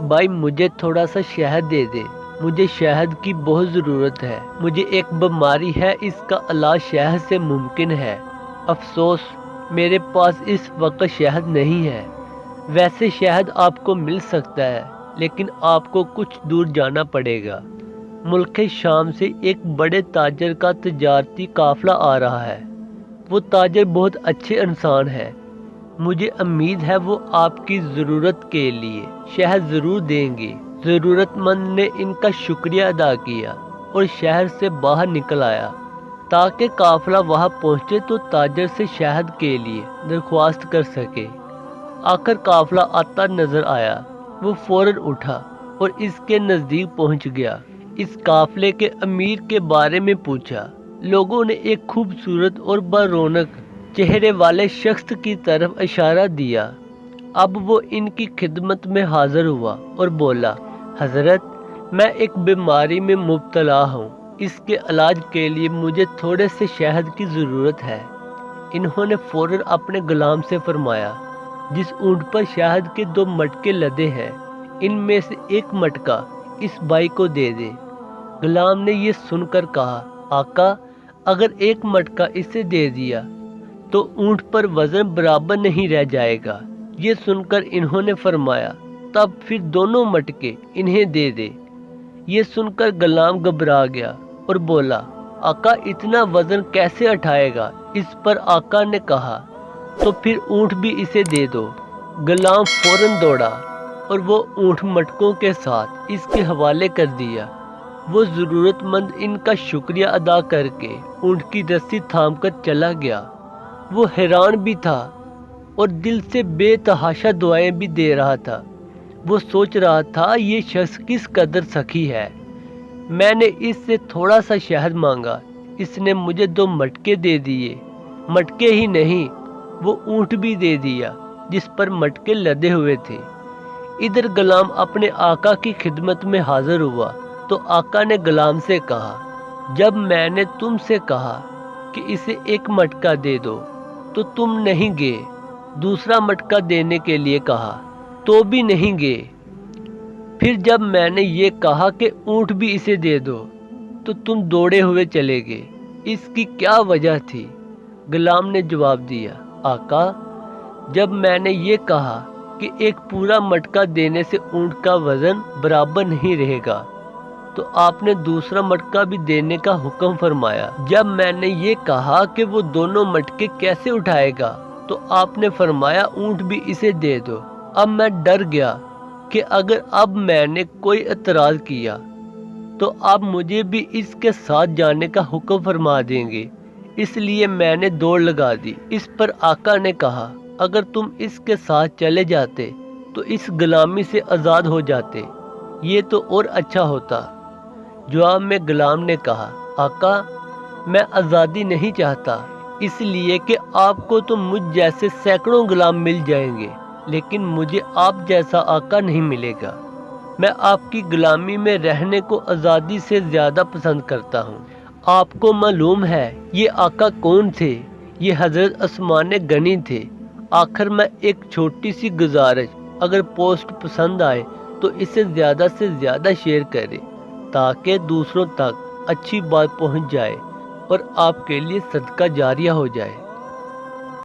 بھائی مجھے تھوڑا سا شہد دے دے، مجھے شہد کی بہت ضرورت ہے، مجھے ایک بیماری ہے، اس کا علاج شہد سے ممکن ہے، افسوس میرے پاس اس وقت شہد نہیں ہے۔ ویسے شہد آپ کو مل سکتا ہے لیکن آپ کو کچھ دور جانا پڑے گا۔ ملک شام سے ایک بڑے تاجر کا تجارتی قافلہ آ رہا ہے۔ وہ تاجر بہت اچھے انسان ہے، مجھے امید ہے وہ آپ کی ضرورت کے لیے شہد ضرور دیں گے۔ ضرورت مند نے ان کا شکریہ ادا کیا اور شہر سے باہر نکل آیا تاکہ قافلہ وہاں پہنچے تو تاجر سے شہد کے لیے درخواست کر سکے۔ آخر قافلہ آتا نظر آیا، وہ فوراً اٹھا اور اس کے نزدیک پہنچ گیا۔ اس قافلے کے امیر کے بارے میں پوچھا۔ لوگوں نے ایک خوبصورت اور برونق چہرے والے شخص کی طرف اشارہ دیا۔ اب وہ ان کی خدمت میں حاضر ہوا اور بولا، حضرت میں ایک بیماری میں مبتلا ہوں، اس کے علاج کے لیے مجھے تھوڑے سے شہد کی ضرورت ہے۔ انہوں نے فوراً اپنے غلام سے فرمایا، جس اونٹ پر شہد کے 2 مٹکے لدے ہیں ان میں سے ایک مٹکا اس بھائی کو دے دے۔ غلام نے یہ سن کر کہا، آقا اگر ایک مٹکا اسے دے دیا تو اونٹ پر وزن برابر نہیں رہ جائے گا۔ یہ سن کر انہوں نے فرمایا، تب پھر دونوں مٹکے انہیں دے دے۔ یہ سن کر غلام گھبرا گیا اور بولا، آقا اتنا وزن کیسے اٹھائے گا؟ اس پر آقا نے کہا، تو پھر اونٹ بھی اسے دے دو۔ غلام فوراً دوڑا اور وہ اونٹ مٹکوں کے ساتھ اس کے حوالے کر دیا۔ وہ ضرورت مند ان کا شکریہ ادا کر کے اونٹ کی رسی تھام کر چلا گیا۔ وہ حیران بھی تھا اور دل سے بے تحاشا دعائیں بھی دے رہا تھا۔ وہ سوچ رہا تھا، یہ شخص کس قدر سخی ہے، میں نے اس سے تھوڑا سا شہد مانگا، اس نے مجھے 2 مٹکے دے دیے، مٹکے ہی نہیں وہ اونٹ بھی دے دیا جس پر مٹکے لدے ہوئے تھے۔ ادھر غلام اپنے آقا کی خدمت میں حاضر ہوا تو آقا نے غلام سے کہا، جب میں نے تم سے کہا کہ اسے ایک مٹکا دے دو تو تم نہیں گئے، دوسرا مٹکا دینے کے لیے کہا تو بھی نہیں گئے، پھر جب میں نے یہ کہا کہ اونٹ بھی اسے دے دو تو تم دوڑے ہوئے چلے گئے، اس کی کیا وجہ تھی؟ غلام نے جواب دیا، آقا جب میں نے یہ کہا کہ ایک پورا مٹکا دینے سے اونٹ کا وزن برابر نہیں رہے گا تو آپ نے دوسرا مٹکا بھی دینے کا حکم فرمایا۔ جب میں نے یہ کہا کہ وہ دونوں مٹکے کیسے اٹھائے گا تو آپ نے فرمایا اونٹ بھی اسے دے دو۔ اب میں ڈر گیا کہ اگر اب میں نے کوئی اعتراض کیا تو آپ مجھے بھی اس کے ساتھ جانے کا حکم فرما دیں گے، اس لیے میں نے دوڑ لگا دی۔ اس پر آقا نے کہا، اگر تم اس کے ساتھ چلے جاتے تو اس غلامی سے آزاد ہو جاتے، یہ تو اور اچھا ہوتا۔ جواب میں غلام نے کہا، آقا میں آزادی نہیں چاہتا، اس لیے کہ آپ کو تو مجھ جیسے سینکڑوں غلام مل جائیں گے لیکن مجھے آپ جیسا آقا نہیں ملے گا۔ میں آپ کی غلامی میں رہنے کو آزادی سے زیادہ پسند کرتا ہوں۔ آپ کو معلوم ہے یہ آقا کون تھے؟ یہ حضرت عثمان غنی تھے۔ آخر میں ایک چھوٹی سی گزارش، اگر پوسٹ پسند آئے تو اسے زیادہ سے زیادہ شیئر کریں تاکہ دوسروں تک اچھی بات پہنچ جائے اور آپ کے لیے صدقہ جاریہ ہو جائے۔